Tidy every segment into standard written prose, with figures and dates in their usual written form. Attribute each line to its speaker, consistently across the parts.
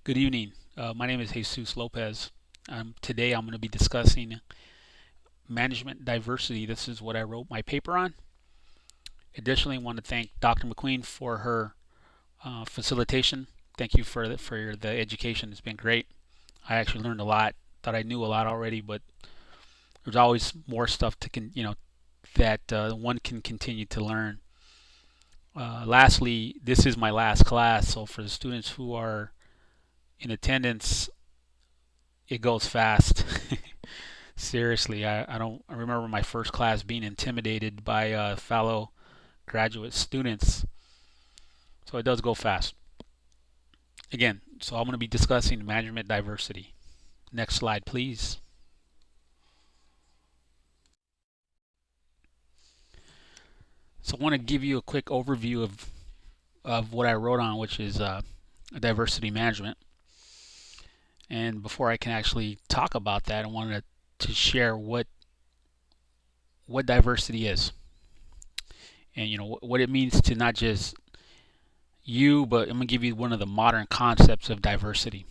Speaker 1: Good evening. My name is Jesus Lopez. Today I'm going to be discussing management diversity. This is what I wrote my paper on. Additionally, I want to thank Dr. McQueen for her facilitation. Thank you for the education. It's been great. I actually learned a lot. Thought I knew a lot already, but there's always more stuff that one can continue to learn. Lastly, this is my last class, so for the students who are in attendance, it goes fast. Seriously, I remember my first class being intimidated by fellow graduate students. So it does go fast. Again, so I'm going to be discussing management diversity. Next slide, please. So I want to give you a quick overview of what I wrote on, which is diversity management. And before I can actually talk about that, I wanted to share what diversity is, and what it means to not just you, but I'm going to give you one of the modern concepts of diversity.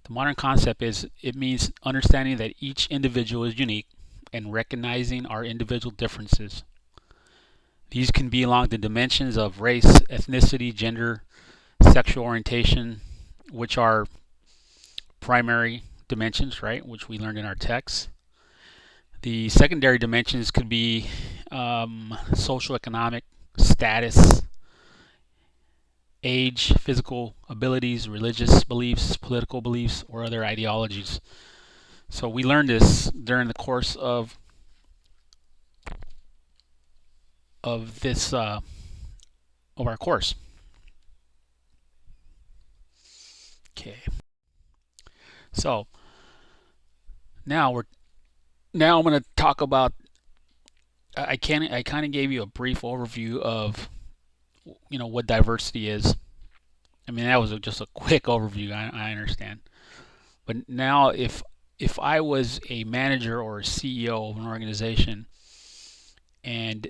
Speaker 1: The modern concept is it means understanding that each individual is unique and recognizing our individual differences. These can be along the dimensions of race, ethnicity, gender, sexual orientation, which are primary dimensions, right, which we learned in our texts. The secondary dimensions could be social economic status, age, physical abilities, religious beliefs, political beliefs, or other ideologies. So we learned this during the course of this of our course. Okay. So now we're now I'm going to talk about. I kind of gave you a brief overview of what diversity is. I mean that was just a quick overview. I understand. But now if I was a manager or a CEO of an organization and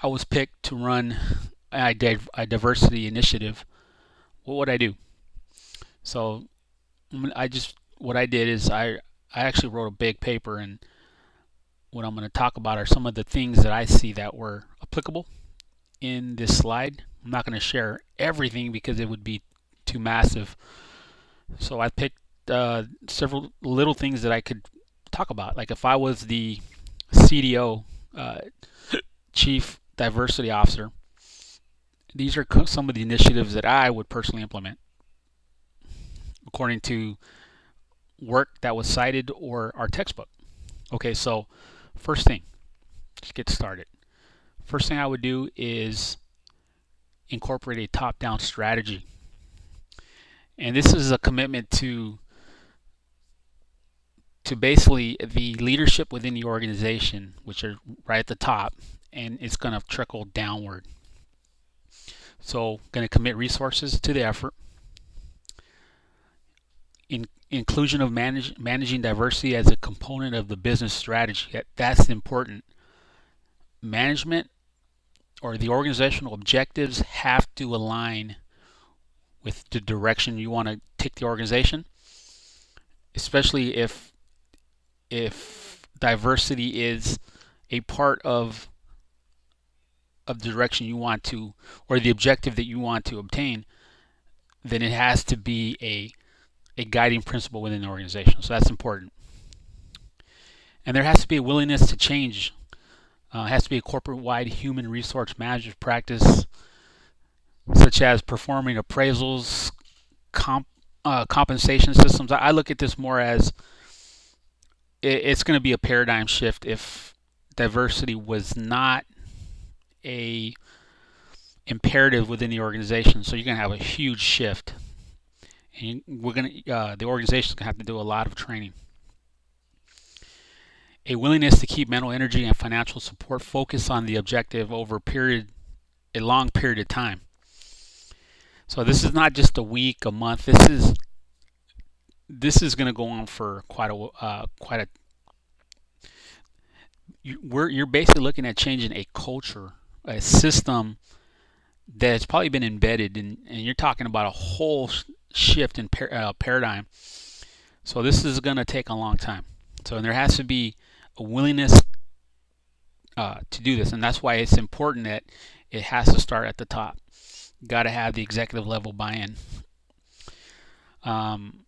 Speaker 1: I was picked to run a diversity initiative, what would I do? So what I did is I actually wrote a big paper, and what I'm going to talk about are some of the things that I see that were applicable in this slide. I'm not going to share everything because it would be too massive. So I picked several little things that I could talk about. Like if I was the CDO, Chief Diversity Officer, these are some of the initiatives that I would personally implement according to work that was cited or our textbook. Okay, so first thing, let's get started. First thing I would do is incorporate a top-down strategy. And this is a commitment to basically the leadership within the organization, which are right at the top, and it's going to trickle downward. So, going to commit resources to the effort. Inclusion of managing diversity as a component of the business strategy. That's important. Management or the organizational objectives have to align with the direction you want to take the organization, especially if diversity is a part of the direction you want to, or the objective that you want to obtain, then it has to be a guiding principle within the organization. So that's important. And there has to be a willingness to change. It has to be a corporate-wide human resource management practice, such as performing appraisals, compensation systems. I look at this more as it's going to be a paradigm shift if diversity was not a imperative within the organization. So you're going to have a huge shift, and the organization's going to have to do a lot of training. A willingness to keep mental energy and financial support focused on the objective over a long period of time. So this is not just a week, a month. This is going to go on for you're basically looking at changing a culture, a system that has probably been embedded in, and you're talking about a whole shift in paradigm. So this is going to take a long time. So and there has to be a willingness to do this, and that's why it's important that it has to start at the top. You got to have the executive level buy-in, and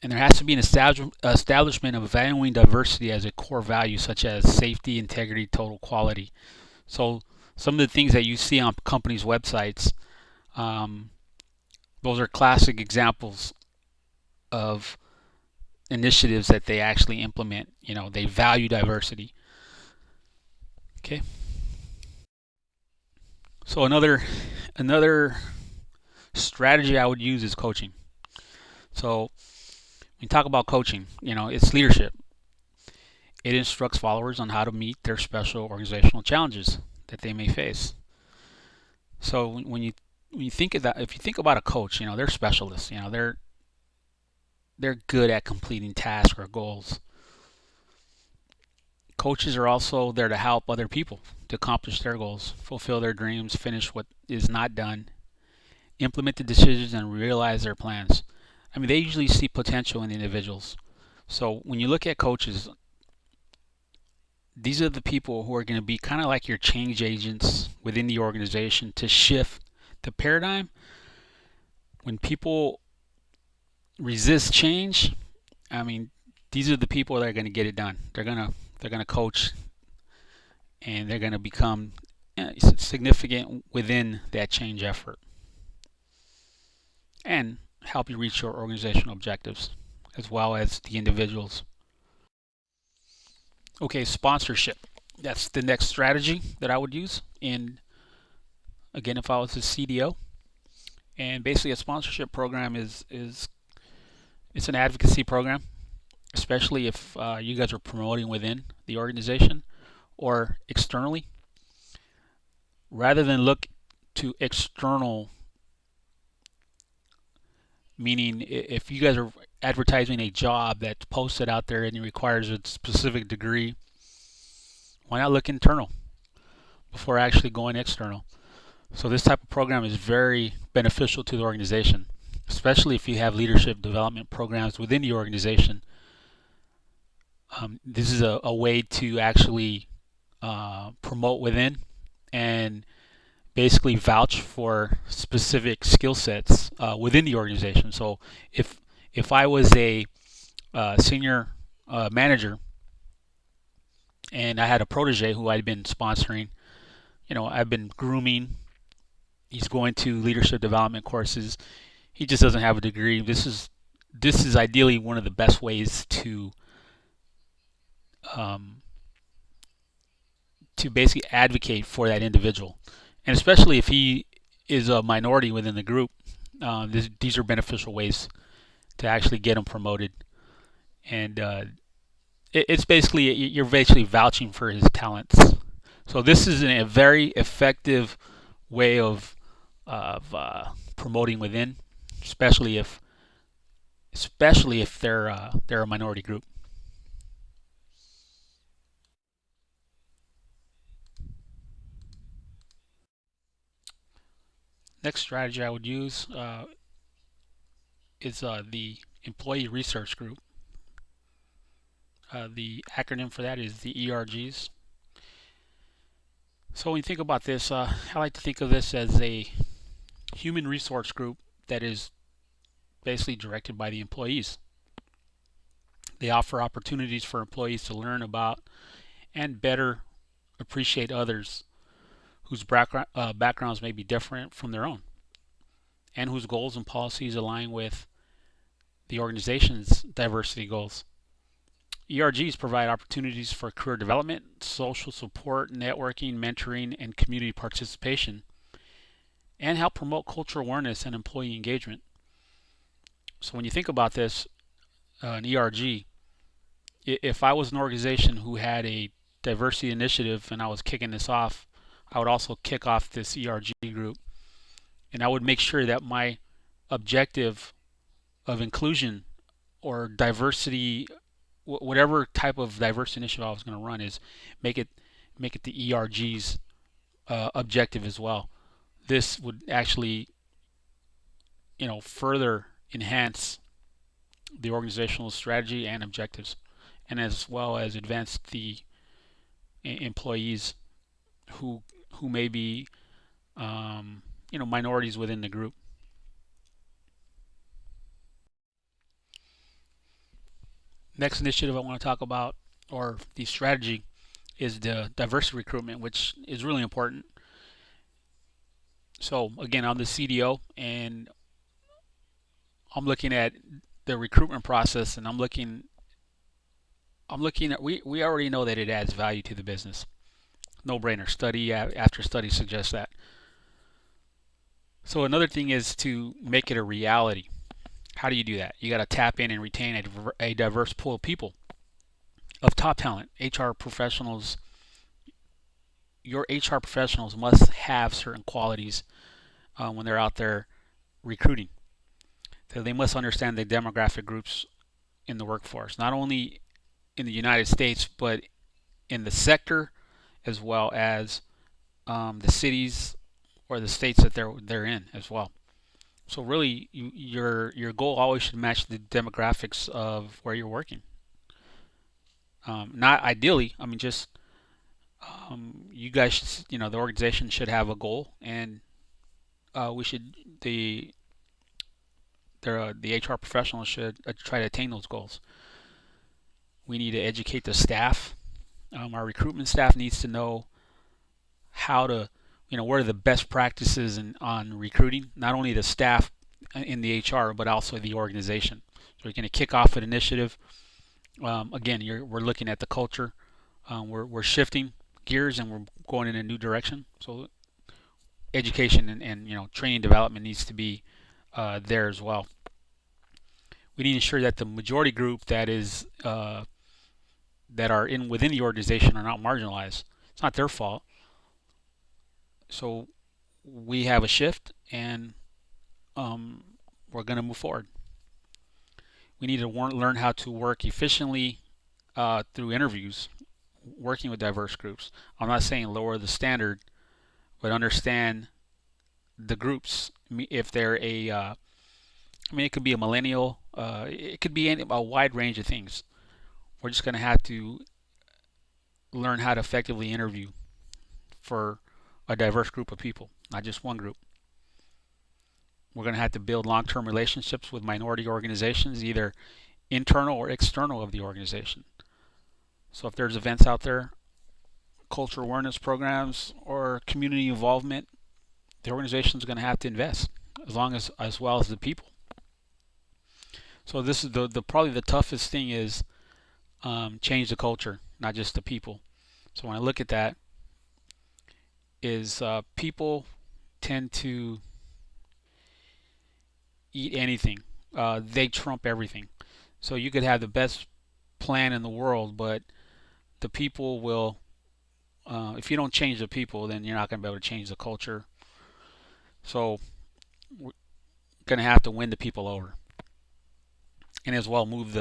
Speaker 1: there has to be an establishment of valuing diversity as a core value, such as safety, integrity, total quality. So some of the things that you see on companies' websites, um, those are classic examples of initiatives that they actually implement. They value diversity. Okay. So another strategy I would use is coaching. So when you talk about coaching, it's leadership. It instructs followers on how to meet their special organizational challenges that they may face. So when you think of that, if you think about a coach, they're specialists. They're good at completing tasks or goals. Coaches are also there to help other people to accomplish their goals, fulfill their dreams, finish what is not done, implement the decisions, and realize their plans. I mean, they usually see potential in the individuals. So when you look at coaches, these are the people who are going to be kind of like your change agents within the organization to shift the paradigm. When people resist change, I mean, these are the people that are going to get it done. They're gonna coach, and they're going to become significant within that change effort and help you reach your organizational objectives as well as the individuals. Okay, sponsorship. That's the next strategy that I would use. And again, if I was a CDO, and basically a sponsorship program is it's an advocacy program, especially if you guys are promoting within the organization or externally, rather than look to external, meaning if you guys are advertising a job that's posted out there and it requires a specific degree, why not look internal before actually going external? So this type of program is very beneficial to the organization, especially if you have leadership development programs within the organization. This is a way to actually promote within and basically vouch for specific skill sets within the organization. So if I was a senior manager and I had a protege who I'd been sponsoring, I've been grooming. He's going to leadership development courses. He just doesn't have a degree. This is ideally one of the best ways um, to basically advocate for that individual, and especially if he is a minority within the group. These are beneficial ways to actually get him promoted, and it's basically you're basically vouching for his talents. So this is a very effective way of promoting within, especially if they're a minority group. Next strategy I would use is the employee research group. The acronym for that is the ERGs. So when you think about this, I like to think of this as a human resource group that is basically directed by the employees. They offer opportunities for employees to learn about and better appreciate others whose backgrounds may be different from their own and whose goals and policies align with the organization's diversity goals. ERGs provide opportunities for career development, social support, networking, mentoring, and community participation, and help promote cultural awareness and employee engagement. So when you think about this, an ERG, if I was an organization who had a diversity initiative and I was kicking this off, I would also kick off this ERG group, and I would make sure that my objective of inclusion or diversity, whatever type of diverse initiative I was going to run, is make it the ERG's objective as well. this would actually, further enhance the organizational strategy and objectives, and as well as advance the employees who may be minorities within the group. Next initiative I want to talk about, or the strategy, is the diversity recruitment, which is really important. So again, I'm the CDO, and I'm looking at the recruitment process, and I'm looking at, we already know that it adds value to the business. No brainer. Study after study suggests that. So another thing is to make it a reality. How do you do that? You got to tap in and retain a diverse pool of people, of top talent. HR professionals, your HR professionals must have certain qualities when they're out there recruiting. So they must understand the demographic groups in the workforce, not only in the United States, but in the sector, as well as the cities or the states that they're in as well. So really, your goal always should match the demographics of where you're working. Not ideally, I mean, just you guys, the organization should have a goal, and we should the HR professionals should try to attain those goals. We need to educate the staff. Our recruitment staff needs to know how to, what are the best practices on recruiting, not only the staff in the HR, but also the organization. So we're going to kick off an initiative. Again, we're looking at the culture. We're shifting gears and we're going in a new direction. So education and training development needs to be there as well. We need to ensure that the majority group that are within the organization are not marginalized. It's not their fault. So we have a shift, and we're going to move forward. We need to learn how to work efficiently through interviews, working with diverse groups. I'm not saying lower the standard, but understand the groups. If they're it could be a millennial, it could be a wide range of things. We're just going to have to learn how to effectively interview for a diverse group of people, not just one group. We're going to have to build long-term relationships with minority organizations, either internal or external of the organization. So if there's events out there, culture awareness programs, or community involvement, the organization is going to have to invest, as well as the people. So this is probably the toughest thing is change the culture, not just the people. So when I look at that, is people tend to eat anything. They trump everything. So you could have the best plan in the world, but the people will, if you don't change the people, then you're not going to be able to change the culture. So we're going to have to win the people over, and as well move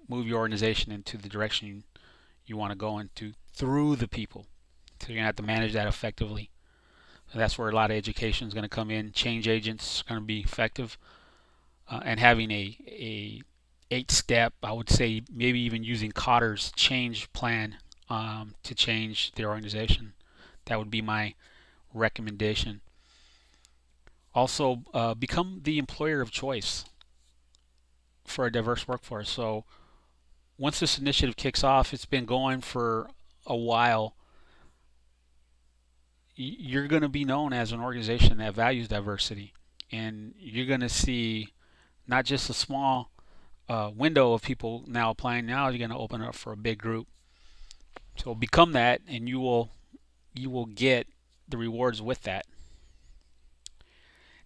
Speaker 1: your organization into the direction you want to go into through the people. So you're going to have to manage that effectively. So that's where a lot of education is going to come in. Change agents are going to be effective, and having a 8-step, I would say maybe even using Cotter's change plan to change the organization. That would be my recommendation. Also, become the employer of choice for a diverse workforce. So once this initiative kicks off, it's been going for a while, you're going to be known as an organization that values diversity, and you're going to see not just a small window of people now applying. Now you're going to open it up for a big group. So become that, and you will get the rewards with that.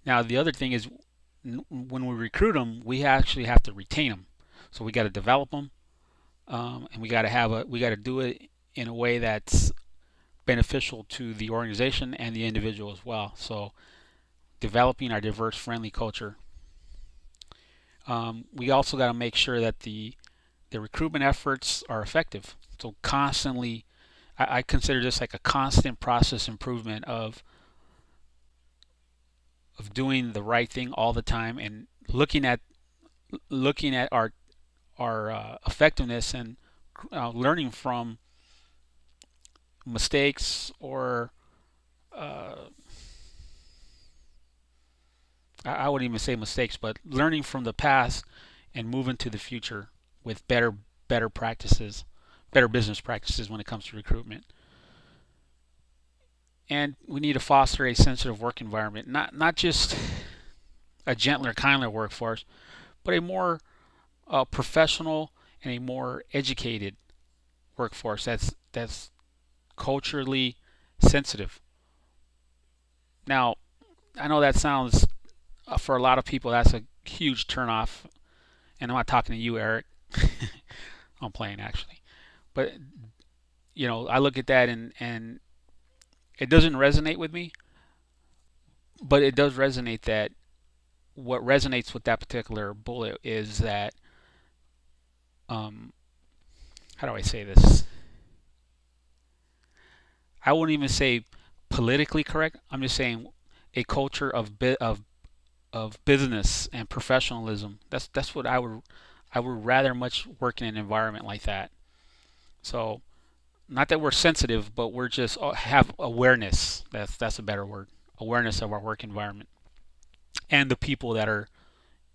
Speaker 1: Now the other thing is, when we recruit them, we actually have to retain them. So we got to develop them, and we got to do it in a way that's beneficial to the organization and the individual as well. So developing our diverse, friendly culture. We also got to make sure that the recruitment efforts are effective. So constantly, I consider this like a constant process improvement of of doing the right thing all the time and looking at our effectiveness and learning from mistakes or uh, I wouldn't even say mistakes, but learning from the past and moving to the future with better practices, better business practices when it comes to recruitment. And we need to foster a sensitive work environment, not just a gentler, kinder workforce, but a more professional and a more educated workforce that's culturally sensitive. Now, I know that sounds for a lot of people that's a huge turnoff, and I'm not talking to you, Eric. I'm playing actually, but I look at that and it doesn't resonate with me, but it does resonate that what resonates with that particular bullet is that um, how do I say this? I wouldn't even say politically correct. I'm just saying a culture of business and professionalism. That's what I would rather much work in an environment like that. So not that we're sensitive, but we're just have awareness. That's a better word. Awareness of our work environment and the people that are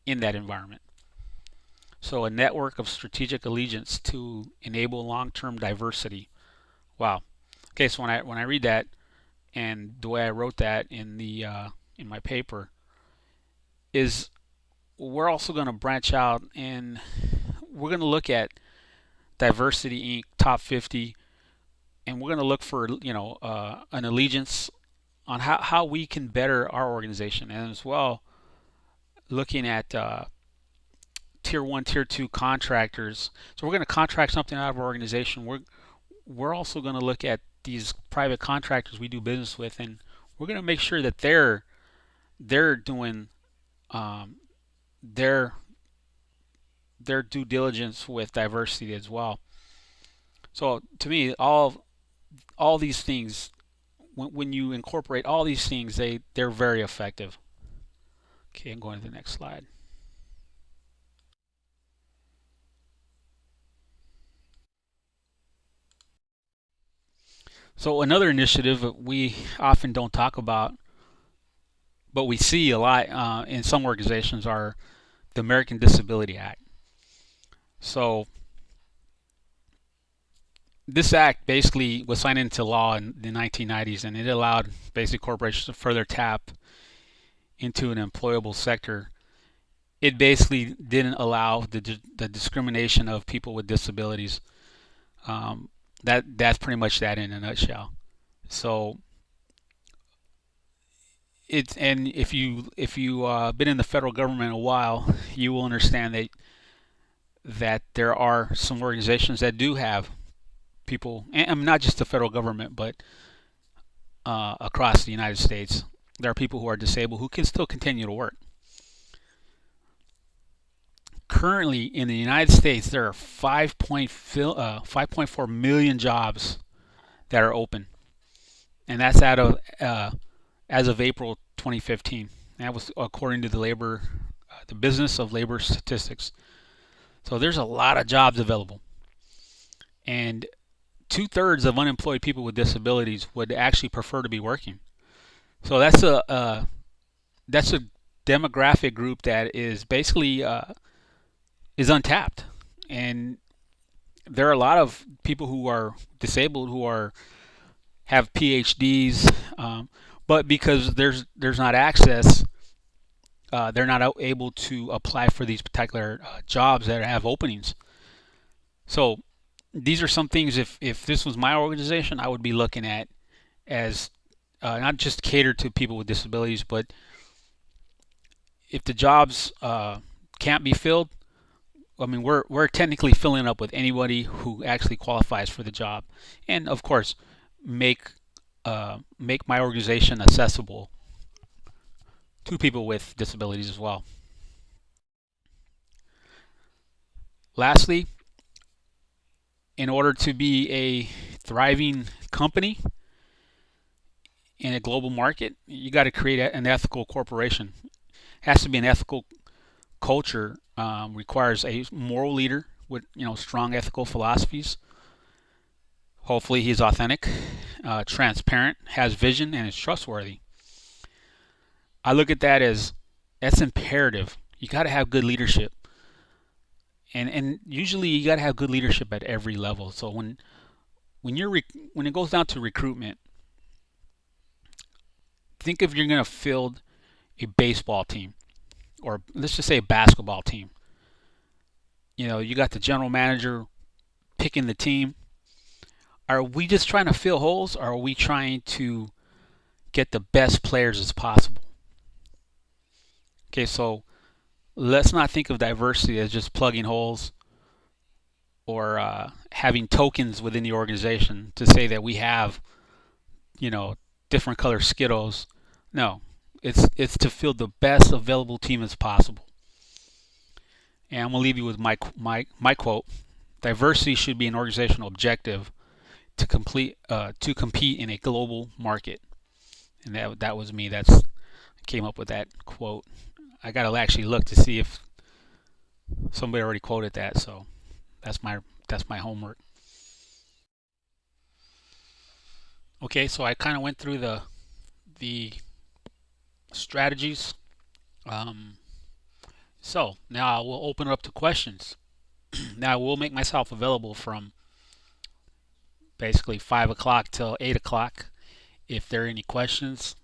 Speaker 1: in that environment. So a network of strategic allegiance to enable long-term diversity. Wow. Okay, so when I read that and the way I wrote that in my paper is we're also going to branch out and we're going to look at Diversity Inc. Top 50, and we're going to look for an allegiance on how we can better our organization, and as well looking at tier one, tier two contractors. So we're going to contract something out of our organization. We're also going to look at these private contractors we do business with, and we're going to make sure that they're doing um, their their due diligence with diversity as well. So to me, all these things, when you incorporate all these things, they're very effective. Okay, I'm going to the next slide. So another initiative that we often don't talk about, but we see a lot in some organizations, are the American Disability Act. So this act basically was signed into law in the 1990s, and it allowed basically corporations to further tap into an employable sector. It basically didn't allow the discrimination of people with disabilities. Um, that's pretty much that in a nutshell. So it's and if you been in the federal government a while, you will understand that there are some organizations that do have people, and not just the federal government, but across the United States, there are people who are disabled who can still continue to work. Currently, in the United States, there are 5.4 million jobs that are open, and that's out of as of April 2015. That was according to the Business of Labor Statistics. So there's a lot of jobs available, and two-thirds of unemployed people with disabilities would actually prefer to be working. So that's a demographic group that is basically is untapped, and there are a lot of people who are disabled who are have PhDs, but because there's not access, they're not able to apply for these particular jobs that have openings. So these are some things. If this was my organization, I would be looking at as not just cater to people with disabilities, but if the jobs can't be filled, I mean, we're technically filling up with anybody who actually qualifies for the job, and of course, make make my organization accessible to people with disabilities as well. Lastly, in order to be a thriving company in a global market, you got to create an ethical corporation. It has to be an ethical culture. Requires a moral leader with strong ethical philosophies. Hopefully, he's authentic, transparent, has vision, and is trustworthy. I look at that as that's imperative. You got to have good leadership, and usually you got to have good leadership at every level. So when it goes down to recruitment, think if you're going to field a baseball team, or let's just say a basketball team. You got the general manager picking the team. Are we just trying to fill holes, or are we trying to get the best players as possible? Okay, so let's not think of diversity as just plugging holes or having tokens within the organization to say that we have, you know, different color Skittles. No, it's to field the best available team as possible. And I'm gonna leave you with my quote: diversity should be an organizational objective to compete in a global market. And that was me. I came up with that quote. I gotta actually look to see if somebody already quoted that. So that's my homework. Okay, so I kind of went through the strategies. Um, so now I will open it up to questions. Now I will make myself available from basically 5 o'clock till 8 o'clock. If there are any questions,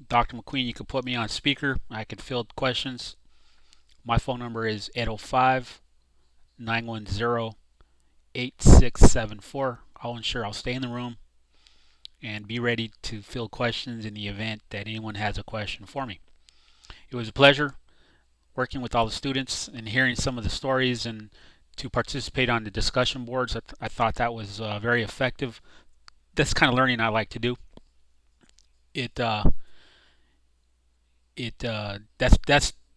Speaker 1: Dr. McQueen, you can put me on speaker. I can field questions. My phone number is 805 910 8674. I'll ensure I'll stay in the room and be ready to field questions in the event that anyone has a question for me. It was a pleasure working with all the students and hearing some of the stories and to participate on the discussion boards. I thought that was very effective. That's the kind of learning I like to do. It that's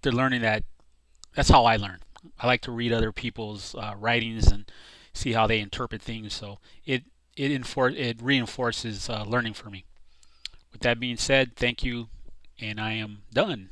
Speaker 1: the learning that's how I learn. I like to read other people's writings and see how they interpret things. So it reinforces learning for me. With that being said, thank you, and I am done.